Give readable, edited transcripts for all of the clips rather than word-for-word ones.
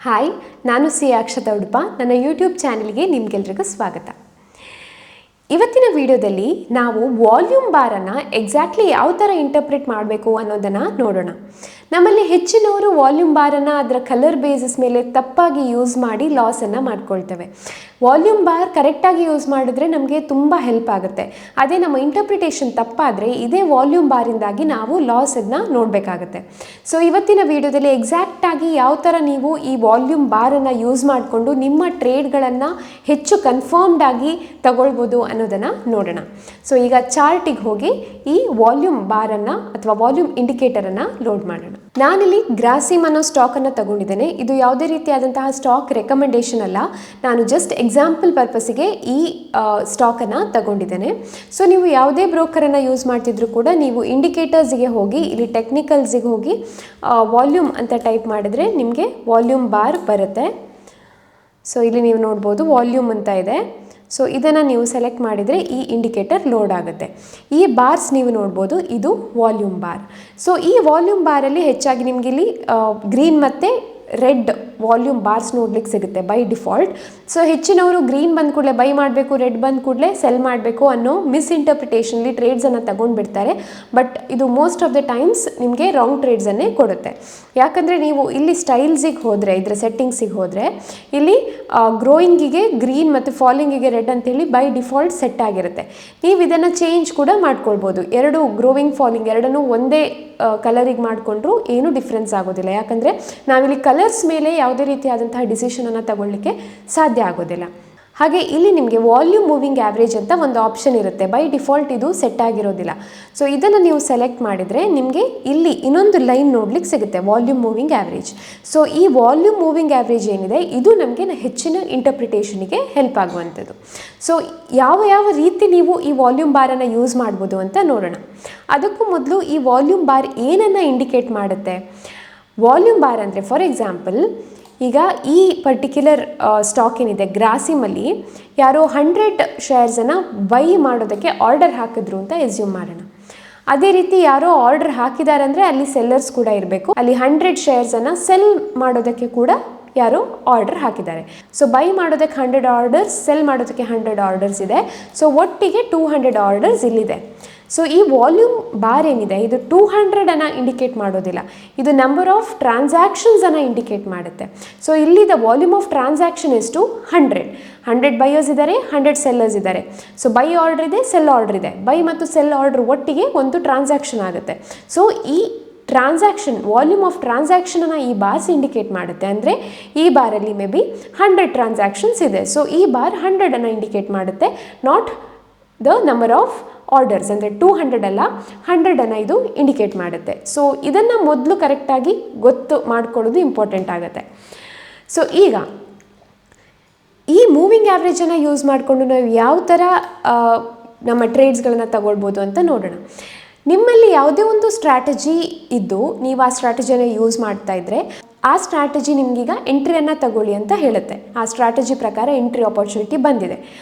Hi, ನಾನು C Akshata Udupa. ನನ್ನ YouTube ಚಾನಲ್ಗೆ ನಿಮಗೆಲ್ರಿಗೂ ಸ್ವಾಗತ. ಇವತ್ತಿನ ವಿಡಿಯೋದಲ್ಲಿ ನಾವು ವಾಲ್ಯೂಮ್ ಬಾರನ್ನು ಎಕ್ಸಾಕ್ಟ್ಲಿ ಯಾವ ಥರ ಇಂಟರ್ಪ್ರಿಟ್ ಮಾಡಬೇಕು ಅನ್ನೋದನ್ನು ನೋಡೋಣ. ನಮ್ಮಲ್ಲಿ ಹೆಚ್ಚಿನವರು ವಾಲ್ಯೂಮ್ ಬಾರನ್ನು ಅದರ ಕಲರ್ ಬೇಸಿಸ್ ಮೇಲೆ ತಪ್ಪಾಗಿ ಯೂಸ್ ಮಾಡಿ ಲಾಸನ್ನು ಮಾಡ್ಕೊಳ್ತೇವೆ. ವಾಲ್ಯೂಮ್ ಬಾರ್ ಕರೆಕ್ಟಾಗಿ ಯೂಸ್ ಮಾಡಿದ್ರೆ ನಮಗೆ ತುಂಬ ಹೆಲ್ಪ್ ಆಗುತ್ತೆ. ಅದೇ ನಮ್ಮ ಇಂಟರ್ಪ್ರಿಟೇಷನ್ ತಪ್ಪಾದರೆ ಇದೇ ವಾಲ್ಯೂಮ್ ಬಾರಿಂದಾಗಿ ನಾವು ಲಾಸನ್ನು ನೋಡಬೇಕಾಗತ್ತೆ. ಸೊ ಇವತ್ತಿನ ವಿಡಿಯೋದಲ್ಲಿ ಎಕ್ಸಾಕ್ಟಾಗಿ ಯಾವ ಥರ ನೀವು ಈ ವಾಲ್ಯೂಮ್ ಬಾರನ್ನು ಯೂಸ್ ಮಾಡಿಕೊಂಡು ನಿಮ್ಮ ಟ್ರೇಡ್ಗಳನ್ನು ಹೆಚ್ಚು ಕನ್ಫರ್ಮ್ಡ್ ಆಗಿ ತಗೊಳ್ಬೋದು ಅನ್ನೋದನ್ನು ನೋಡೋಣ. ಸೊ ಈಗ ಚಾರ್ಟಿಗೆ ಹೋಗಿ ಈ ವಾಲ್ಯೂಮ್ ಬಾರನ್ನು ಅಥವಾ ವಾಲ್ಯೂಮ್ ಇಂಡಿಕೇಟರನ್ನು ಲೋಡ್ ಮಾಡೋಣ. ನಾನಿಲ್ಲಿ ಗ್ರಾಸಿಮ್ ಅನ್ನೋ ಸ್ಟಾಕನ್ನು ತಗೊಂಡಿದ್ದೇನೆ. ಇದು ಯಾವುದೇ ರೀತಿಯಾದಂತಹ ಸ್ಟಾಕ್ ರೆಕಮೆಂಡೇಷನ್ ಅಲ್ಲ, ನಾನು ಜಸ್ಟ್ ಎಕ್ಸಾಂಪಲ್ ಪರ್ಪಸ್ಸಿಗೆ ಈ ಸ್ಟಾಕನ್ನು ತಗೊಂಡಿದ್ದೇನೆ. ಸೊ ನೀವು ಯಾವುದೇ ಬ್ರೋಕರನ್ನು ಯೂಸ್ ಮಾಡ್ತಿದ್ರು ಕೂಡ ನೀವು ಇಂಡಿಕೇಟರ್ಸ್ಗೆ ಹೋಗಿ ಇಲ್ಲಿ ಟೆಕ್ನಿಕಲ್ಸಿಗೆ ಹೋಗಿ ವಾಲ್ಯೂಮ್ ಅಂತ ಟೈಪ್ ಮಾಡಿದರೆ ನಿಮಗೆ ವಾಲ್ಯೂಮ್ ಬಾರ್ ಬರುತ್ತೆ. ಸೊ ಇಲ್ಲಿ ನೀವು ನೋಡ್ಬೋದು ವಾಲ್ಯೂಮ್ ಅಂತ ಇದೆ. ಸೊ ಇದನ್ನು ನೀವು ಸೆಲೆಕ್ಟ್ ಮಾಡಿದರೆ ಈ ಇಂಡಿಕೇಟರ್ ಲೋಡ್ ಆಗುತ್ತೆ. ಈ ಬಾರ್ಸ್ ನೀವು ನೋಡ್ಬೋದು, ಇದು ವಾಲ್ಯೂಮ್ ಬಾರ್. ಸೊ ಈ ವಾಲ್ಯೂಮ್ ಬಾರಲ್ಲಿ ಹೆಚ್ಚಾಗಿ ನಿಮಗೆ ಇಲ್ಲಿ ಗ್ರೀನ್ ಮತ್ತು ರೆಡ್ ವಾಲ್ಯೂಮ್ ಬಾರ್ಸ್ ನೋಡ್ಲಿಕ್ಕೆ ಸಿಗುತ್ತೆ ಬೈ ಡಿಫಾಲ್ಟ್. ಸೊ ಹೆಚ್ಚಿನವರು ಗ್ರೀನ್ ಬಂದ ಕೂಡಲೇ ಬೈ ಮಾಡಬೇಕು, ರೆಡ್ ಬಂದ ಕೂಡಲೇ ಸೆಲ್ ಮಾಡಬೇಕು ಅನ್ನೋ ಮಿಸ್ಇಂಟರ್ಪ್ರಿಟೇಷನ್ಲಿ ಟ್ರೇಡ್ಸನ್ನು ತಗೊಂಡ್ಬಿಡ್ತಾರೆ. ಬಟ್ ಇದು ಮೋಸ್ಟ್ ಆಫ್ ದ ಟೈಮ್ಸ್ ನಿಮಗೆ ರಾಂಗ್ ಟ್ರೇಡ್ಸನ್ನೇ ಕೊಡುತ್ತೆ. ಯಾಕಂದರೆ ನೀವು ಇಲ್ಲಿ ಸ್ಟೈಲ್ಸಿಗೆ ಹೋದರೆ, ಇದರ ಸೆಟ್ಟಿಂಗ್ಸಿಗೆ ಹೋದರೆ ಇಲ್ಲಿ ಗ್ರೋಯಿಂಗಿಗೆ ಗ್ರೀನ್ ಮತ್ತು ಫಾಲಿಂಗಿಗೆ ರೆಡ್ ಅಂತೇಳಿ ಬೈ ಡಿಫಾಲ್ಟ್ ಸೆಟ್ ಆಗಿರುತ್ತೆ. ನೀವು ಇದನ್ನು ಚೇಂಜ್ ಕೂಡ ಮಾಡ್ಕೊಳ್ಬೋದು. ಎರಡು ಗ್ರೋಯಿಂಗ್ ಫಾಲಿಂಗ್ ಎರಡನ್ನೂ ಒಂದೇ ಕಲರಿಗೆ ಮಾಡಿಕೊಂಡ್ರೂ ಏನೂ ಡಿಫ್ರೆನ್ಸ್ ಆಗೋದಿಲ್ಲ. ಯಾಕಂದರೆ ನಾವಿಲ್ಲಿ ಕಲರ್ಸ್ ಮೇಲೆ ಯಾವುದೇ ರೀತಿಯಾದಂತಹ ಡಿಸಿಷನನ್ನು ತಗೊಳ್ಳಿಕ್ಕೆ ಸಾಧ್ಯ ಆಗೋದಿಲ್ಲ. ಹಾಗೆ ಇಲ್ಲಿ ನಿಮಗೆ ವಾಲ್ಯೂಮ್ ಮೂವಿಂಗ್ ಆ್ಯಾವ್ರೇಜ್ ಅಂತ ಒಂದು ಆಪ್ಷನ್ ಇರುತ್ತೆ. ಬೈ ಡಿಫಾಲ್ಟ್ ಇದು ಸೆಟ್ ಆಗಿರೋದಿಲ್ಲ. ಸೊ ಇದನ್ನು ನೀವು ಸೆಲೆಕ್ಟ್ ಮಾಡಿದರೆ ನಿಮಗೆ ಇಲ್ಲಿ ಇನ್ನೊಂದು ಲೈನ್ ನೋಡ್ಲಿಕ್ಕೆ ಸಿಗುತ್ತೆ, ವಾಲ್ಯೂಮ್ ಮೂವಿಂಗ್ ಆ್ಯಾವ್ರೇಜ್. ಸೊ ಈ ವಾಲ್ಯೂಮ್ ಮೂವಿಂಗ್ ಆ್ಯಾವ್ರೇಜ್ ಏನಿದೆ ಇದು ನಮಗೆ ಹೆಚ್ಚಿನ ಇಂಟರ್ಪ್ರಿಟೇಷನಿಗೆ ಹೆಲ್ಪ್ ಆಗುವಂಥದ್ದು. ಸೊ ಯಾವ ರೀತಿ ನೀವು ಈ ವಾಲ್ಯೂಮ್ ಬಾರನ್ನು ಯೂಸ್ ಮಾಡ್ಬೋದು ಅಂತ ನೋಡೋಣ. ಅದಕ್ಕೂ ಮೊದಲು ಈ ವಾಲ್ಯೂಮ್ ಬಾರ್ ಏನನ್ನು ಇಂಡಿಕೇಟ್ ಮಾಡುತ್ತೆ? ವಾಲ್ಯೂಮ್ ಬಾರ್ ಅಂದರೆ ಫಾರ್ ಎಕ್ಸಾಂಪಲ್ ಈಗ ಈ ಪರ್ಟಿಕ್ಯುಲರ್ ಸ್ಟಾಕ್ ಏನಿದೆ ಗ್ರಾಸಿಮಲ್ಲಿ ಯಾರೋ 100 ಶೇರ್ಸನ್ನು ಬೈ ಮಾಡೋದಕ್ಕೆ ಆರ್ಡರ್ ಹಾಕಿದ್ರು ಅಂತ ಎಸ್ಯೂಮ್ ಮಾಡೋಣ. ಅದೇ ರೀತಿ ಯಾರೋ ಆರ್ಡರ್ ಹಾಕಿದ್ದಾರೆ ಅಂದರೆ ಅಲ್ಲಿ ಸೆಲ್ಲರ್ಸ್ ಕೂಡ ಇರಬೇಕು. ಅಲ್ಲಿ 100 ಶೇರ್ಸನ್ನು ಸೆಲ್ ಮಾಡೋದಕ್ಕೆ ಕೂಡ ಯಾರೋ ಆರ್ಡರ್ ಹಾಕಿದ್ದಾರೆ. ಸೊ ಬೈ ಮಾಡೋದಕ್ಕೆ 100 ಆರ್ಡರ್ಸ್, ಸೆಲ್ ಮಾಡೋದಕ್ಕೆ 100 ಆರ್ಡರ್ಸ್ ಇದೆ. ಸೊ ಒಟ್ಟಿಗೆ 200 ಆರ್ಡರ್ಸ್ ಇಲ್ಲಿದೆ. ಸೊ ಈ ವಾಲ್ಯೂಮ್ ಬಾರ್ ಏನಿದೆ ಇದು 200ಅನ್ನು ಇಂಡಿಕೇಟ್ ಮಾಡೋದಿಲ್ಲ, ಇದು ನಂಬರ್ ಆಫ್ ಟ್ರಾನ್ಸಾಕ್ಷನ್ಸನ್ನು ಇಂಡಿಕೇಟ್ ಮಾಡುತ್ತೆ. ಸೊ ಇಲ್ಲಿದ ವಾಲ್ಯೂಮ್ ಆಫ್ ಟ್ರಾನ್ಸಾಕ್ಷನ್ ಎಷ್ಟು 100 ಬೈಯರ್ಸ್ ಇದ್ದಾರೆ, 100 ಸೆಲ್ಲರ್ಸ್ ಇದ್ದಾರೆ. ಸೊ ಬೈ ಆರ್ಡರ್ ಇದೆ, ಸೆಲ್ ಆರ್ಡರ್ ಇದೆ. ಬೈ ಮತ್ತು ಸೆಲ್ ಆರ್ಡರ್ ಒಟ್ಟಿಗೆ ಒಂದು ಟ್ರಾನ್ಸಾಕ್ಷನ್ ಆಗುತ್ತೆ. ಸೊ ಈ ಟ್ರಾನ್ಸಾಕ್ಷನ್ ವಾಲ್ಯೂಮ್ ಆಫ್ ಟ್ರಾನ್ಸಾಕ್ಷನನ್ನು ಈ ಬಾರ್ಸ್ ಇಂಡಿಕೇಟ್ ಮಾಡುತ್ತೆ. ಅಂದರೆ ಈ ಬಾರಲ್ಲಿ ಮೇ ಬಿ 100 ಟ್ರಾನ್ಸಾಕ್ಷನ್ಸ್ ಇದೆ. ಸೊ ಈ ಬಾರ್ 100ಅನ್ನು ಇಂಡಿಕೇಟ್ ಮಾಡುತ್ತೆ, not the number of orders. ಅಂದರೆ 200 ಅಲ್ಲ, 100ಅನ್ನು ಇದು ಇಂಡಿಕೇಟ್ ಮಾಡುತ್ತೆ. ಸೊ ಇದನ್ನು ಮೊದಲು ಕರೆಕ್ಟಾಗಿ ಗೊತ್ತು ಮಾಡ್ಕೊಳ್ಳೋದು ಇಂಪಾರ್ಟೆಂಟ್ ಆಗುತ್ತೆ. ಸೊ ಈಗ ಈ ಮೂವಿಂಗ್ ಆ್ಯಾವ್ರೇಜನ್ನು ಯೂಸ್ ಮಾಡಿಕೊಂಡು ನಾವು ಯಾವ ಥರ ನಮ್ಮ ಟ್ರೇಡ್ಸ್ಗಳನ್ನು ತಗೊಳ್ಬೋದು ಅಂತ ನೋಡೋಣ. ನಿಮ್ಮಲ್ಲಿ ಯಾವುದೇ ಒಂದು ಸ್ಟ್ರಾಟಜಿ ಇದ್ದು ನೀವು ಆ ಸ್ಟ್ರಾಟಜಿಯನ್ನು ಯೂಸ್ ಮಾಡ್ತಾ ಇದ್ದರೆ ಆ ಸ್ಟ್ರಾಟಜಿ ನಿಮಗೀಗ ಎಂಟ್ರಿಯನ್ನು ತಗೊಳ್ಳಿ ಅಂತ ಹೇಳುತ್ತೆ. ಆ ಸ್ಟ್ರಾಟಜಿ ಪ್ರಕಾರ ಎಂಟ್ರಿ ಆಪರ್ಚುನಿಟಿ ಬಂದಿದೆ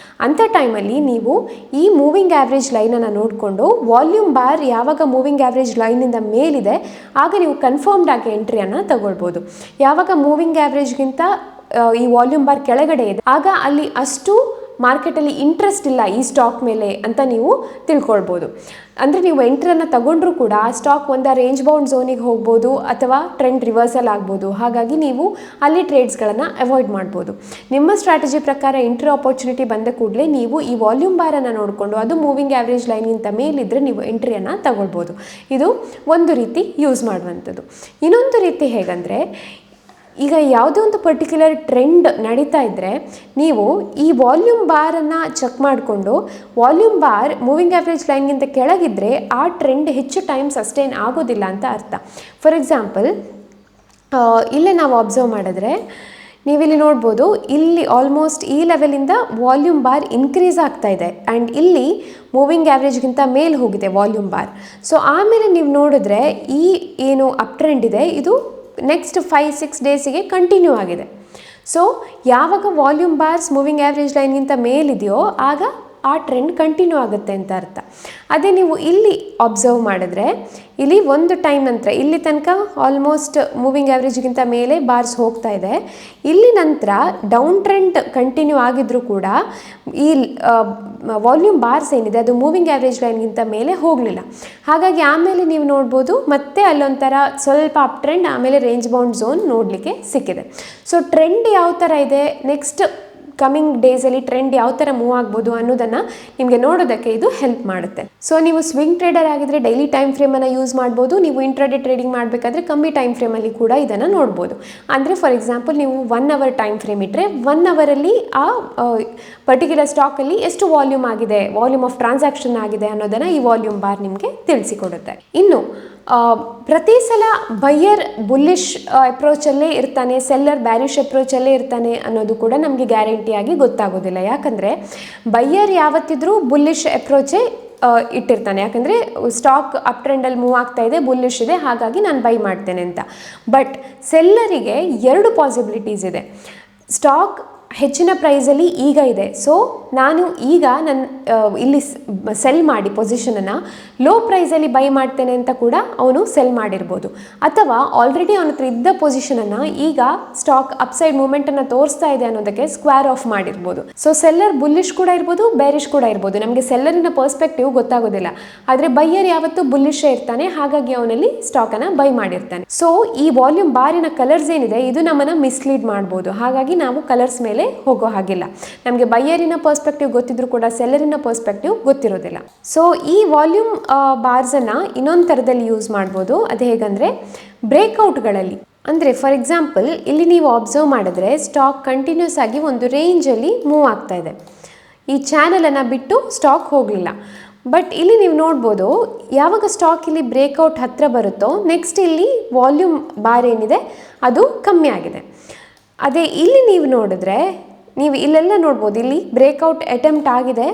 ಅಂಥ ಟೈಮಲ್ಲಿ ನೀವು ಈ ಮೂವಿಂಗ್ ಆ್ಯಾವ್ರೇಜ್ ಲೈನನ್ನು ನೋಡಿಕೊಂಡು ವಾಲ್ಯೂಮ್ ಬಾರ್ ಯಾವಾಗ ಮೂವಿಂಗ್ ಆ್ಯಾವ್ರೇಜ್ ಲೈನಿಂದ ಮೇಲಿದೆ ಆಗ ನೀವು ಕನ್ಫರ್ಮ್ಡ್ ಆಗಿ ಎಂಟ್ರಿಯನ್ನು ತಗೊಳ್ಬೋದು. ಯಾವಾಗ ಮೂವಿಂಗ್ ಆ್ಯಾವ್ರೇಜ್ಗಿಂತ ಈ ವಾಲ್ಯೂಮ್ ಬಾರ್ ಕೆಳಗಡೆ ಇದೆ ಆಗ ಅಲ್ಲಿ ಅಷ್ಟು ಮಾರ್ಕೆಟಲ್ಲಿ ಇಂಟ್ರೆಸ್ಟ್ ಇಲ್ಲ ಈ ಸ್ಟಾಕ್ ಮೇಲೆ ಅಂತ ನೀವು ತಿಳ್ಕೊಳ್ಬೋದು. ಅಂದರೆ ನೀವು ಎಂಟ್ರಿಯನ್ನು ತಗೊಂಡ್ರೂ ಕೂಡ ಆ ಸ್ಟಾಕ್ ಒಂದು ರೇಂಜ್ ಬೌಂಡ್ ಝೋನಿಗೆ ಹೋಗ್ಬೋದು ಅಥವಾ ಟ್ರೆಂಡ್ ರಿವರ್ಸಲ್ ಆಗ್ಬೋದು. ಹಾಗಾಗಿ ನೀವು ಅಲ್ಲಿ ಟ್ರೇಡ್ಸ್ಗಳನ್ನು ಅವಾಯ್ಡ್ ಮಾಡ್ಬೋದು. ನಿಮ್ಮ ಸ್ಟ್ರಾಟಜಿ ಪ್ರಕಾರ ಎಂಟ್ರಿ ಆಪರ್ಚುನಿಟಿ ಬಂದ ಕೂಡಲೇ ನೀವು ಈ ವಾಲ್ಯೂಮ್ ಬಾರನ್ನು ನೋಡಿಕೊಂಡು ಅದು ಮೂವಿಂಗ್ ಆ್ಯಾವ್ರೇಜ್ ಲೈನ್ಗಿಂತ ಮೇಲಿದ್ದರೆ ನೀವು ಎಂಟ್ರಿಯನ್ನು ತಗೊಳ್ಬೋದು. ಇದು ಒಂದು ರೀತಿ ಯೂಸ್ ಮಾಡುವಂಥದ್ದು. ಇನ್ನೊಂದು ರೀತಿ ಹೇಗಂದರೆ ಈಗ ಯಾವುದೇ ಒಂದು ಪರ್ಟಿಕ್ಯುಲರ್ ಟ್ರೆಂಡ್ ನಡೀತಾ ಇದ್ದರೆ ನೀವು ಈ ವಾಲ್ಯೂಮ್ ಬಾರನ್ನು ಚೆಕ್ ಮಾಡಿಕೊಂಡು ವಾಲ್ಯೂಮ್ ಬಾರ್ ಮೂವಿಂಗ್ ಆ್ಯಾವ್ರೇಜ್ ಲೈನ್ಗಿಂತ ಕೆಳಗಿದ್ದರೆ ಆ ಟ್ರೆಂಡ್ ಹೆಚ್ಚು ಟೈಮ್ ಸಸ್ಟೈನ್ ಆಗೋದಿಲ್ಲ ಅಂತ ಅರ್ಥ. ಫಾರ್ ಎಕ್ಸಾಂಪಲ್ ಇಲ್ಲೇ ನಾವು ಅಬ್ಸರ್ವ್ ಮಾಡಿದ್ರೆ ನೀವಿಲ್ಲಿ ನೋಡ್ಬೋದು, ಇಲ್ಲಿ ಆಲ್ಮೋಸ್ಟ್ ಈ ಲೆವೆಲಿಂದ ವಾಲ್ಯೂಮ್ ಬಾರ್ ಇನ್ಕ್ರೀಸ್ ಆಗ್ತಾ ಇದೆ ಆ್ಯಂಡ್ ಇಲ್ಲಿ ಮೂವಿಂಗ್ ಆ್ಯಾವ್ರೇಜ್ಗಿಂತ ಮೇಲೆ ಹೋಗಿದೆ ವಾಲ್ಯೂಮ್ ಬಾರ್. ಸೊ ಆಮೇಲೆ ನೀವು ನೋಡಿದ್ರೆ ಈ ಏನು ಅಪ್ ಟ್ರೆಂಡ್ ಇದೆ ಇದು ನೆಕ್ಸ್ಟ್ 5-6 ಡೇಸಿಗೆ ಕಂಟಿನ್ಯೂ ಆಗಿದೆ. ಸೊ ಯಾವಾಗ ವಾಲ್ಯೂಮ್ ಬಾರ್ಸ್ ಮೂವಿಂಗ್ ಆ್ಯಾವ್ರೇಜ್ ಲೈನ್ಗಿಂತ ಮೇಲಿದೆಯೋ ಆಗ ಆ ಟ್ರೆಂಡ್ ಕಂಟಿನ್ಯೂ ಆಗುತ್ತೆ ಅಂತ ಅರ್ಥ. ಅದೇ ನೀವು ಇಲ್ಲಿ ಅಬ್ಸರ್ವ್ ಮಾಡಿದ್ರೆ ಇಲ್ಲಿ ಒಂದು ಟೈಮ್ ನಂತರ ಇಲ್ಲಿ ತನಕ ಆಲ್ಮೋಸ್ಟ್ ಮೂವಿಂಗ್ ಆ್ಯಾವ್ರೇಜ್ಗಿಂತ ಮೇಲೆ ಬಾರ್ಸ್ ಹೋಗ್ತಾ ಇದೆ. ಇಲ್ಲಿ ನಂತರ ಡೌನ್ ಟ್ರೆಂಡ್ ಕಂಟಿನ್ಯೂ ಆಗಿದ್ರೂ ಕೂಡ ಈ ವಾಲ್ಯೂಮ್ ಬಾರ್ಸ್ ಏನಿದೆ ಅದು ಮೂವಿಂಗ್ ಆ್ಯಾವ್ರೇಜ್ ಲೈನ್ಗಿಂತ ಮೇಲೆ ಹೋಗಲಿಲ್ಲ. ಹಾಗಾಗಿ ಆಮೇಲೆ ನೀವು ನೋಡ್ಬೋದು ಮತ್ತೆ ಅಲ್ಲೊಂಥರ ಸ್ವಲ್ಪ ಅಪ್ ಟ್ರೆಂಡ್, ಆಮೇಲೆ ರೇಂಜ್ ಬೌಂಡ್ ಝೋನ್ ನೋಡಲಿಕ್ಕೆ ಸಿಕ್ಕಿದೆ. ಸೊ ಟ್ರೆಂಡ್ ಯಾವ ಥರ ಇದೆ, ನೆಕ್ಸ್ಟ್ ಕಮಿಂಗ್ ಡೇಸಲ್ಲಿ ಟ್ರೆಂಡ್ ಯಾವ ಥರ ಮೂವ್ ಆಗ್ಬೋದು ಅನ್ನೋದನ್ನು ನಿಮಗೆ ನೋಡೋದಕ್ಕೆ ಇದು ಹೆಲ್ಪ್ ಮಾಡುತ್ತೆ. ಸೊ ನೀವು ಸ್ವಿಂಗ್ ಟ್ರೇಡರ್ ಆಗಿದ್ರೆ ಡೈಲಿ ಟೈಮ್ ಫ್ರೇಮನ್ನು ಯೂಸ್ ಮಾಡ್ಬೋದು. ನೀವು ಇಂಟ್ರಾಡೇ ಟ್ರೇಡಿಂಗ್ ಮಾಡಬೇಕಾದ್ರೆ ಕಮ್ಮಿ ಟೈಮ್ ಫ್ರೇಮಲ್ಲಿ ಕೂಡ ಇದನ್ನು ನೋಡ್ಬೋದು. ಅಂದರೆ ಫಾರ್ ಎಕ್ಸಾಂಪಲ್ ನೀವು 1 ಅವರ್ ಟೈಮ್ ಫ್ರೇಮ್ ಇಟ್ಟರೆ 1 ಅವರಲ್ಲಿ ಆ ಪರ್ಟಿಕ್ಯುಲರ್ ಸ್ಟಾಕಲ್ಲಿ ಎಷ್ಟು ವಾಲ್ಯೂಮ್ ಆಗಿದೆ, ವಾಲ್ಯೂಮ್ ಆಫ್ ಟ್ರಾನ್ಸಾಕ್ಷನ್ ಆಗಿದೆ ಅನ್ನೋದನ್ನು ಈ ವಾಲ್ಯೂಮ್ ಬಾರ್ ನಿಮಗೆ ತಿಳಿಸಿಕೊಡುತ್ತೆ. ಇನ್ನು ಪ್ರತಿ ಸಲ ಬಯ್ಯರ್ ಬುಲ್ಲಿಶ್ ಅಪ್ರೋಚಲ್ಲೇ ಇರ್ತಾನೆ, ಸೆಲ್ಲರ್ ಬ್ಯಾರಿಶ್ ಅಪ್ರೋಚಲ್ಲೇ ಇರ್ತಾನೆ ಅನ್ನೋದು ಕೂಡ ನಮಗೆ ಗ್ಯಾರಂಟಿಯಾಗಿ ಗೊತ್ತಾಗೋದಿಲ್ಲ. ಯಾಕಂದರೆ ಬಯ್ಯರ್ ಯಾವತ್ತಿದ್ರೂ ಬುಲ್ಲಿಶ್ ಅಪ್ರೋಚೇ ಇಟ್ಟಿರ್ತಾನೆ, ಯಾಕಂದರೆ ಸ್ಟಾಕ್ ಅಪ್ ಟ್ರೆಂಡಲ್ಲಿ ಮೂವ್ ಆಗ್ತಾ ಇದೆ, ಬುಲ್ಲಿಶ್ ಇದೆ, ಹಾಗಾಗಿ ನಾನು ಬೈ ಮಾಡ್ತೇನೆ ಅಂತ. ಬಟ್ ಸೆಲ್ಲರಿಗೆ 2 ಪಾಸಿಬಿಲಿಟೀಸ್ ಇದೆ. ಸ್ಟಾಕ್ ಹೆಚ್ಚಿನ ಪ್ರೈಸಲ್ಲಿ ಈಗ ಇದೆ, ಸೊ ನಾನು ಈಗ ಇಲ್ಲಿ ಸೆಲ್ ಮಾಡಿ ಪೊಸಿಷನನ್ನು ಲೋ ಪ್ರೈಸಲ್ಲಿ ಬೈ ಮಾಡ್ತೇನೆ ಅಂತ ಕೂಡ ಅವನು ಸೆಲ್ ಮಾಡಿರ್ಬೋದು. ಅಥವಾ ಆಲ್ರೆಡಿ ಅವನ ಹತ್ರ ಇದ್ದ ಪೊಸಿಷನನ್ನು ಈಗ ಸ್ಟಾಕ್ ಅಪ್ಸೈಡ್ ಮೂಮೆಂಟನ್ನು ತೋರಿಸ್ತಾ ಇದೆ ಅನ್ನೋದಕ್ಕೆ ಸ್ಕ್ವೇರ್ ಆಫ್ ಮಾಡಿರ್ಬೋದು. ಸೊ ಸೆಲ್ಲರ್ ಬುಲ್ಲಿಶ್ ಕೂಡ ಇರ್ಬೋದು, ಬೇರಿಶ್ ಕೂಡ ಇರ್ಬೋದು. ನಮಗೆ ಸೆಲ್ಲರಿನ ಪರ್ಸ್ಪೆಕ್ಟಿವ್ ಗೊತ್ತಾಗೋದಿಲ್ಲ, ಆದರೆ ಬಯ್ಯರ್ ಯಾವತ್ತೂ ಬುಲ್ಲಿಶೇ ಇರ್ತಾನೆ, ಹಾಗಾಗಿ ಅವನಲ್ಲಿ ಸ್ಟಾಕನ್ನು ಬೈ ಮಾಡಿರ್ತಾನೆ. ಸೊ ಈ ವಾಲ್ಯೂಮ್ ಬಾರಿನ ಕಲರ್ಸ್ ಏನಿದೆ ಇದು ನಮ್ಮನ್ನು ಮಿಸ್ಲೀಡ್ ಮಾಡ್ಬೋದು. ಹಾಗಾಗಿ ನಾವು ಕಲರ್ಸ್ ಮೇಲೆ ಹೋಗೋ ಹಾಗಿಲ್ಲ. ನಮಗೆ ಬಯ್ಯರಿನ ಪರ್ಸ್ಪೆಕ್ಟಿವ್ ಗೊತ್ತಿದ್ರೂ ಕೂಡ ಸೆಲ್ಲರಿನ ಪರ್ಸ್ಪೆಕ್ಟಿವ್ ಗೊತ್ತಿರೋದಿಲ್ಲ. ಸೊ ಈ ವಾಲ್ಯೂಮ್ ಬಾರ್ಸನ್ನು ಇನ್ನೊಂದು ಥರದಲ್ಲಿ ಯೂಸ್ ಮಾಡ್ಬೋದು. ಅದು ಹೇಗಂದರೆ ಬ್ರೇಕ್ಔಟ್ಗಳಲ್ಲಿ. ಅಂದರೆ ಫಾರ್ ಎಕ್ಸಾಂಪಲ್ ಇಲ್ಲಿ ನೀವು ಅಬ್ಸರ್ವ್ ಮಾಡಿದ್ರೆ ಸ್ಟಾಕ್ ಕಂಟಿನ್ಯೂಸ್ ಆಗಿ ಒಂದು ರೇಂಜಲ್ಲಿ ಮೂವ್ ಆಗ್ತಾ ಇದೆ. ಈ ಚಾನಲನ್ನು ಬಿಟ್ಟು ಸ್ಟಾಕ್ ಹೋಗಲಿಲ್ಲ. ಬಟ್ ಇಲ್ಲಿ ನೀವು ನೋಡ್ಬೋದು ಯಾವಾಗ ಸ್ಟಾಕ್ ಇಲ್ಲಿ ಬ್ರೇಕ್ಔಟ್ ಹತ್ತಿರ ಬರುತ್ತೋ ನೆಕ್ಸ್ಟ್ ಇಲ್ಲಿ ವಾಲ್ಯೂಮ್ ಬಾರ್ ಏನಿದೆ ಅದು ಕಮ್ಮಿ ಆಗಿದೆ. ಅದೇ ಇಲ್ಲಿ ನೀವು ನೋಡಿದ್ರೆ ನೀವು ಇಲ್ಲೆಲ್ಲ ನೋಡ್ಬೋದು ಇಲ್ಲಿ ಬ್ರೇಕ್ಔಟ್ ಅಟೆಂಪ್ಟ್ ಆಗಿದೆ.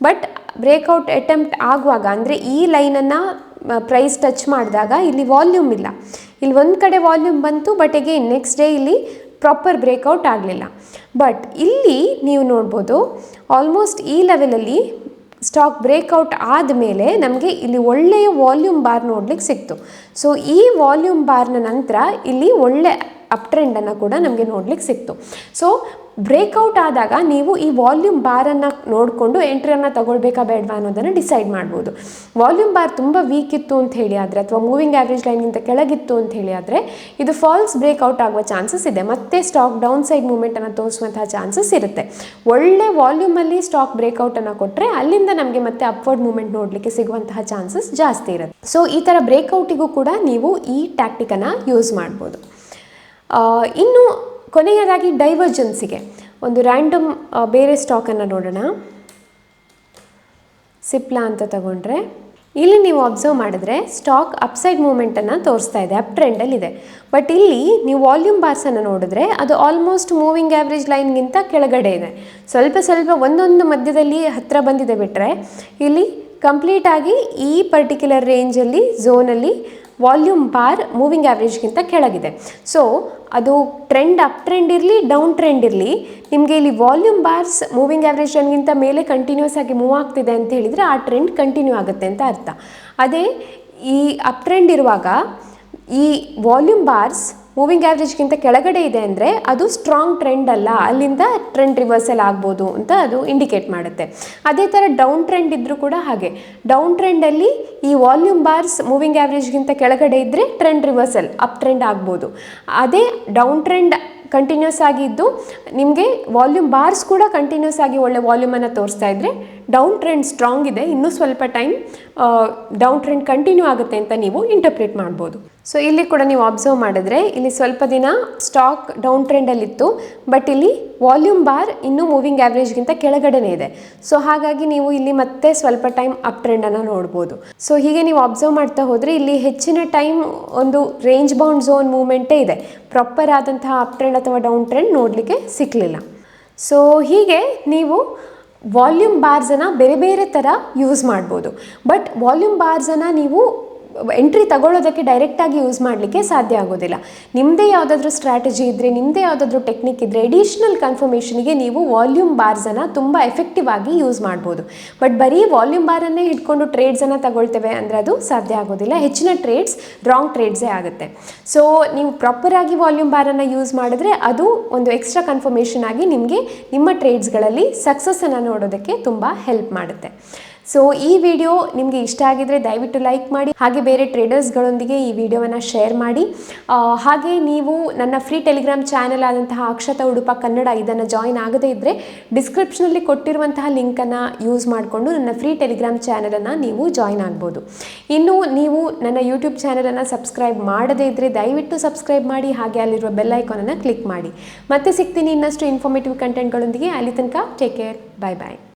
ಬಟ್ ಬ್ರೇಕ್ಔಟ್ ಅಟೆಂಪ್ಟ್ ಆಗುವಾಗ ಅಂದರೆ ಈ ಲೈನನ್ನು ಪ್ರೈಸ್ ಟಚ್ ಮಾಡಿದಾಗ ಇಲ್ಲಿ ವಾಲ್ಯೂಮ್ ಇಲ್ಲ. ಇಲ್ಲಿ ಒಂದು ಕಡೆ ವಾಲ್ಯೂಮ್ ಬಂತು, ಬಟ್ ಅಗೇನ್ ನೆಕ್ಸ್ಟ್ ಡೇ ಇಲ್ಲಿ ಪ್ರಾಪರ್ ಬ್ರೇಕ್ಔಟ್ ಆಗಲಿಲ್ಲ. ಬಟ್ ಇಲ್ಲಿ ನೀವು ನೋಡ್ಬೋದು ಆಲ್ಮೋಸ್ಟ್ ಈ ಲೆವೆಲಲ್ಲಿ ಸ್ಟಾಕ್ ಬ್ರೇಕ್ಔಟ್ ಆದಮೇಲೆ ನಮಗೆ ಇಲ್ಲಿ ಒಳ್ಳೆಯ ವಾಲ್ಯೂಮ್ ಬಾರ್ ನೋಡ್ಲಿಕ್ಕೆ ಸಿಕ್ತು. ಸೊ ಈ ವಾಲ್ಯೂಮ್ ಬಾರ್ನ ನಂತರ ಇಲ್ಲಿ ಒಳ್ಳೆ ಅಪ್ ಟ್ರೆಂಡನ್ನು ಕೂಡ ನಮಗೆ ನೋಡ್ಲಿಕ್ಕೆ ಸಿಕ್ತು. ಸೊ ಬ್ರೇಕ್ಔಟ್ ಆದಾಗ ನೀವು ಈ ವಾಲ್ಯೂಮ್ ಬಾರನ್ನು ನೋಡಿಕೊಂಡು ಎಂಟ್ರಿಯನ್ನು ತಗೊಳ್ಬೇಕಾ ಬೇಡವಾ ಅನ್ನೋದನ್ನು ಡಿಸೈಡ್ ಮಾಡ್ಬೋದು. ವಾಲ್ಯೂಮ್ ಬಾರ್ ತುಂಬ ವೀಕ್ ಇತ್ತು ಅಂತ ಹೇಳಿ ಆದರೆ, ಅಥವಾ ಮೂವಿಂಗ್ ಆ್ಯಾವ್ರೇಜ್ ಲೈನ್ಗಿಂತ ಕೆಳಗಿತ್ತು ಅಂತ ಹೇಳಿ ಆದರೆ ಇದು ಫಾಲ್ಸ್ ಬ್ರೇಕ್ಔಟ್ ಆಗುವ ಚಾನ್ಸಸ್ ಇದೆ. ಮತ್ತೆ ಸ್ಟಾಕ್ ಡೌನ್ ಸೈಡ್ ಮೂಮೆಂಟನ್ನು ತೋರಿಸುವಂತಹ ಚಾನ್ಸಸ್ ಇರುತ್ತೆ. ಒಳ್ಳೆ ವಾಲ್ಯೂಮಲ್ಲಿ ಸ್ಟಾಕ್ ಬ್ರೇಕ್ಔಟನ್ನು ಕೊಟ್ಟರೆ ಅಲ್ಲಿಂದ ನಮಗೆ ಮತ್ತೆ ಅಪ್ವರ್ಡ್ ಮೂಮೆಂಟ್ ನೋಡಲಿಕ್ಕೆ ಸಿಗುವಂತಹ ಚಾನ್ಸಸ್ ಜಾಸ್ತಿ ಇರುತ್ತೆ. ಸೊ ಈ ಥರ ಬ್ರೇಕ್ಔಟಿಗೂ ಕೂಡ ನೀವು ಈ ಟ್ಯಾಕ್ಟಿಕನ್ನು ಯೂಸ್ ಮಾಡ್ಬೋದು. ಇನ್ನು ಕೊನೆಯದಾಗಿ ಡೈವರ್ಜೆನ್ಸಿಗೆ ಒಂದು ರ್ಯಾಂಡಮ್ ಬೇರೆ ಸ್ಟಾಕನ್ನು ನೋಡೋಣ. ಸಿಪ್ಲಾ ಅಂತ ತಗೊಂಡ್ರೆ ಇಲ್ಲಿ ನೀವು ಅಬ್ಸರ್ವ್ ಮಾಡಿದ್ರೆ ಸ್ಟಾಕ್ ಅಪ್ಸೈಡ್ ಮೂಮೆಂಟನ್ನು ತೋರಿಸ್ತಾ ಇದೆ, ಅಪ್ ಟ್ರೆಂಡಲ್ಲಿದೆ. ಬಟ್ ಇಲ್ಲಿ ನೀವು ವಾಲ್ಯೂಮ್ ಬಾರ್ಸನ್ನು ನೋಡಿದ್ರೆ ಅದು ಆಲ್ಮೋಸ್ಟ್ ಮೂವಿಂಗ್ ಆ್ಯಾವ್ರೇಜ್ ಲೈನ್ಗಿಂತ ಕೆಳಗಡೆ ಇದೆ. ಸ್ವಲ್ಪ ಒಂದೊಂದು ಮಧ್ಯದಲ್ಲಿ ಹತ್ತಿರ ಬಂದಿದೆ ಬಿಟ್ಟರೆ ಇಲ್ಲಿ ಕಂಪ್ಲೀಟಾಗಿ ಈ ಪರ್ಟಿಕ್ಯುಲರ್ ರೇಂಜಲ್ಲಿ ಝೋನಲ್ಲಿ ವಾಲ್ಯೂಮ್ ಬಾರ್ ಮೂವಿಂಗ್ ಆ್ಯಾವ್ರೇಜ್ಗಿಂತ ಕೆಳಗಿದೆ. ಸೊ ಅದು ಟ್ರೆಂಡ್ ಅಪ್ ಟ್ರೆಂಡ್ ಇರಲಿ ಡೌನ್ ಟ್ರೆಂಡ್ ಇರಲಿ, ನಿಮಗೆ ಇಲ್ಲಿ ವಾಲ್ಯೂಮ್ ಬಾರ್ಸ್ ಮೂವಿಂಗ್ ಆ್ಯಾವ್ರೇಜ್ ಟ್ರೆಂಡ್ಗಿಂತ ಮೇಲೆ ಕಂಟಿನ್ಯೂಸ್ ಆಗಿ ಮೂವ್ ಆಗ್ತಿದೆ ಅಂತ ಹೇಳಿದರೆ ಆ ಟ್ರೆಂಡ್ ಕಂಟಿನ್ಯೂ ಆಗುತ್ತೆ ಅಂತ ಅರ್ಥ. ಅದೇ ಈ ಅಪ್ ಟ್ರೆಂಡ್ ಇರುವಾಗ ಈ ವಾಲ್ಯೂಮ್ ಬಾರ್ಸ್ ಮೂವಿಂಗ್ ಆ್ಯಾವ್ರೇಜ್ಗಿಂತ ಕೆಳಗಡೆ ಇದೆ ಅಂದರೆ ಅದು ಸ್ಟ್ರಾಂಗ್ ಟ್ರೆಂಡ್ ಅಲ್ಲ, ಅಲ್ಲಿಂದ ಟ್ರೆಂಡ್ ರಿವರ್ಸಲ್ ಆಗ್ಬೋದು ಅಂತ ಅದು ಇಂಡಿಕೇಟ್ ಮಾಡುತ್ತೆ. ಅದೇ ಥರ ಡೌನ್ ಟ್ರೆಂಡ್ ಇದ್ದರೂ ಕೂಡ ಹಾಗೆ, ಡೌನ್ ಟ್ರೆಂಡಲ್ಲಿ ಈ ವಾಲ್ಯೂಮ್ ಬಾರ್ಸ್ ಮೂವಿಂಗ್ ಆ್ಯಾವ್ರೇಜ್ಗಿಂತ ಕೆಳಗಡೆ ಇದ್ದರೆ ಟ್ರೆಂಡ್ ರಿವರ್ಸಲ್ ಅಪ್ ಟ್ರೆಂಡ್ ಆಗ್ಬೋದು. ಅದೇ ಡೌನ್ ಟ್ರೆಂಡ್ ಕಂಟಿನ್ಯೂಸ್ ಆಗಿದ್ದು ನಿಮಗೆ ವಾಲ್ಯೂಮ್ ಬಾರ್ಸ್ ಕೂಡ ಕಂಟಿನ್ಯೂಸ್ ಆಗಿ ಒಳ್ಳೆ ವಾಲ್ಯೂಮನ್ನು ತೋರಿಸ್ತಾ ಇದ್ದರೆ ಡೌನ್ ಟ್ರೆಂಡ್ ಸ್ಟ್ರಾಂಗ್ ಇದೆ, ಇನ್ನೂ ಸ್ವಲ್ಪ ಟೈಮ್ ಡೌನ್ ಟ್ರೆಂಡ್ ಕಂಟಿನ್ಯೂ ಆಗುತ್ತೆ ಅಂತ ನೀವು ಇಂಟರ್ಪ್ರಿಟ್ ಮಾಡ್ಬೋದು. ಸೊ ಇಲ್ಲಿ ಕೂಡ ನೀವು ಅಬ್ಸರ್ವ್ ಮಾಡಿದ್ರೆ ಇಲ್ಲಿ ಸ್ವಲ್ಪ ದಿನ ಸ್ಟಾಕ್ ಡೌನ್ ಟ್ರೆಂಡಲ್ಲಿತ್ತು, ಬಟ್ ಇಲ್ಲಿ ವಾಲ್ಯೂಮ್ ಬಾರ್ ಇನ್ನೂ ಮೂವಿಂಗ್ ಆ್ಯಾವ್ರೇಜ್ಗಿಂತ ಕೆಳಗಡೆನೇ ಇದೆ. ಸೊ ಹಾಗಾಗಿ ನೀವು ಇಲ್ಲಿ ಮತ್ತೆ ಸ್ವಲ್ಪ ಟೈಮ್ ಅಪ್ ಟ್ರೆಂಡನ್ನು ನೋಡ್ಬೋದು. ಸೊ ಹೀಗೆ ನೀವು ಅಬ್ಸರ್ವ್ ಮಾಡ್ತಾ ಹೋದರೆ ಇಲ್ಲಿ ಹೆಚ್ಚಿನ ಟೈಮ್ ಒಂದು ರೇಂಜ್ ಬೌಂಡ್ ಝೋನ್ ಮೂವ್ಮೆಂಟೇ ಇದೆ, ಪ್ರಾಪರ್ ಆದಂತಹ ಅಪ್ ಟ್ರೆಂಡ್ ಅಥವಾ ಡೌನ್ ಟ್ರೆಂಡ್ ನೋಡಲಿಕ್ಕೆ ಸಿಕ್ಕಲಿಲ್ಲ. ಸೊ ಹೀಗೆ ನೀವು ವಾಲ್ಯೂಮ್ ಬಾರ್ಸನ್ನು ಬೇರೆ ಬೇರೆ ಥರ ಯೂಸ್ ಮಾಡ್ಬೋದು. ಬಟ್ ವಾಲ್ಯೂಮ್ ಬಾರ್ಸನ್ನು ನೀವು ಎಂಟ್ರಿ ತಗೊಳ್ಳೋದಕ್ಕೆ ಡೈರೆಕ್ಟಾಗಿ ಯೂಸ್ ಮಾಡಲಿಕ್ಕೆ ಸಾಧ್ಯ ಆಗೋದಿಲ್ಲ. ನಿಮ್ಮದೇ ಯಾವುದಾದ್ರೂ ಸ್ಟ್ರಾಟಜಿ ಇದ್ದರೆ, ನಿಮ್ಮದೇ ಯಾವುದಾದ್ರೂ ಟೆಕ್ನಿಕ್ ಇದ್ದರೆ, ಎಡಿಷ್ನಲ್ ಕನ್ಫರ್ಮೇಷನ್ಗೆ ನೀವು ವಾಲ್ಯೂಮ್ ಬಾರ್ಸನ್ನು ತುಂಬ ಎಫೆಕ್ಟಿವ್ ಆಗಿ ಯೂಸ್ ಮಾಡ್ಬೋದು. ಬಟ್ ಬರೀ ವಾಲ್ಯೂಮ್ ಬಾರನ್ನೇ ಹಿಡ್ಕೊಂಡು ಟ್ರೇಡ್ಸನ್ನು ತಗೊಳ್ತೇವೆ ಅಂದರೆ ಅದು ಸಾಧ್ಯ ಆಗೋದಿಲ್ಲ. ಹೆಚ್ಚಿನ ಟ್ರೇಡ್ಸ್ ರಾಂಗ್ ಟ್ರೇಡ್ಸೇ ಆಗುತ್ತೆ. ಸೊ ನೀವು ಪ್ರಾಪರಾಗಿ ವಾಲ್ಯೂಮ್ ಬಾರನ್ನು ಯೂಸ್ ಮಾಡಿದ್ರೆ ಅದು ಒಂದು ಎಕ್ಸ್ಟ್ರಾ ಕನ್ಫರ್ಮೇಷನ್ ಆಗಿ ನಿಮಗೆ ನಿಮ್ಮ ಟ್ರೇಡ್ಸ್ಗಳಲ್ಲಿ ಸಕ್ಸಸ್ಸನ್ನು ನೋಡೋದಕ್ಕೆ ತುಂಬ ಹೆಲ್ಪ್ ಮಾಡುತ್ತೆ. ಸೊ ಈ ವಿಡಿಯೋ ನಿಮಗೆ ಇಷ್ಟ ಆಗಿದರೆ ದಯವಿಟ್ಟು ಲೈಕ್ ಮಾಡಿ, ಹಾಗೆ ಬೇರೆ ಟ್ರೇಡರ್ಸ್ಗಳೊಂದಿಗೆ ಈ ವಿಡಿಯೋವನ್ನು ಶೇರ್ ಮಾಡಿ. ಹಾಗೆ ನೀವು ನನ್ನ ಫ್ರೀ ಟೆಲಿಗ್ರಾಮ್ ಚಾನೆಲ್ ಆದಂತಹ ಅಕ್ಷತಾ ಉಡುಪ ಕನ್ನಡ ಇದನ್ನು ಜಾಯಿನ್ ಆಗದೇ ಇದ್ದರೆ ಡಿಸ್ಕ್ರಿಪ್ಷನಲ್ಲಿ ಕೊಟ್ಟಿರುವಂತಹ ಲಿಂಕನ್ನು ಯೂಸ್ ಮಾಡಿಕೊಂಡು ನನ್ನ ಫ್ರೀ ಟೆಲಿಗ್ರಾಮ್ ಚಾನಲನ್ನು ನೀವು ಜಾಯಿನ್ ಆಗ್ಬೋದು. ಇನ್ನು ನೀವು ನನ್ನ ಯೂಟ್ಯೂಬ್ ಚಾನಲನ್ನು ಸಬ್ಸ್ಕ್ರೈಬ್ ಮಾಡದೇ ಇದ್ದರೆ ದಯವಿಟ್ಟು ಸಬ್ಸ್ಕ್ರೈಬ್ ಮಾಡಿ, ಹಾಗೆ ಅಲ್ಲಿರುವ ಬೆಲ್ ಐಕಾನನ್ನು ಕ್ಲಿಕ್ ಮಾಡಿ. ಮತ್ತೆ ಸಿಗ್ತೀನಿ ಇನ್ನಷ್ಟು ಇನ್ಫಾರ್ಮೇಟಿವ್ ಕಂಟೆಂಟ್ಗಳೊಂದಿಗೆ. ಅಲ್ಲಿ ತನಕ ಟೇಕ್ ಕೇರ್, ಬಾಯ್ ಬಾಯ್.